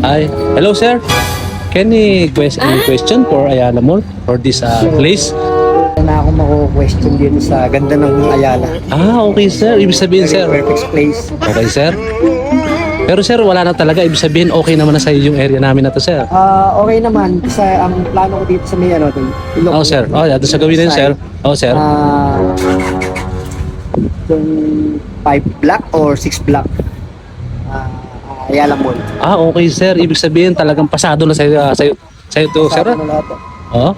Ay, hello sir. Can you question for Ayala Mall for this place? Na ako mako-question dito sa ganda ng Ayala. Okay sir. Ibig sabihin sir. Perfect place. Okay sir. Pero sir, wala na talaga. Ibig sabihin, okay naman na sa yung area namin na to sir. Okay naman kasi ang plano ko dito sa may ano doon. Oh sir. Oh, ito sa gawin din sir. Oh sir. Yung 5 block or 6 block. Ayala Mall. Okay sir. Ibig sabihin, talagang pasado na sa'yo to sir. Kasama na lahat. Oh.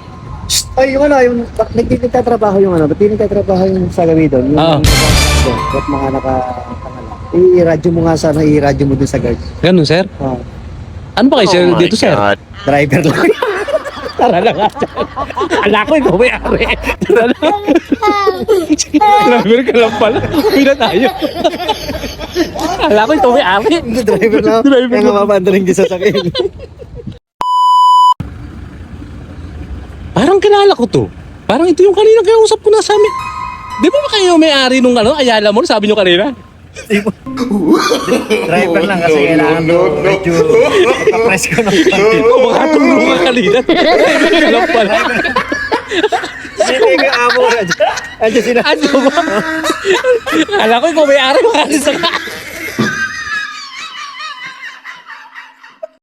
Ay, yung ano, yung nagtatrabaho yung ano, ba't nagtatrabaho yung sa gawi doon? Yung ba't mga nakatangalan? I-radyo mo nga sana, i-radyo mo dun sa guard. Ganun sir. Ano ba kayo sir dito sir? Driver lang. Tara na nga. Ala ko, ikaw may ari. Tara na. Driver ka lang pala. Uwi na tayo. Ala ko, ikaw may ari. Driver lang. Driver Kaya lang. nga mapandaling din sa sakit. Parang kilala ko to. Parang ito yung kanina kaya usap ko na sa amin. Di ba kayo may-ari nung Ayala Mall? Sabi nyo kanina? Driver lang kasi kailangan medyo makapress ko ng pantin. Baka tulong ka kanina. Driver ka lang pala. Hindi ka amo na dyan. Andiyan sila. Ano ba? Kala ko ikaw may-ari mo kasi sa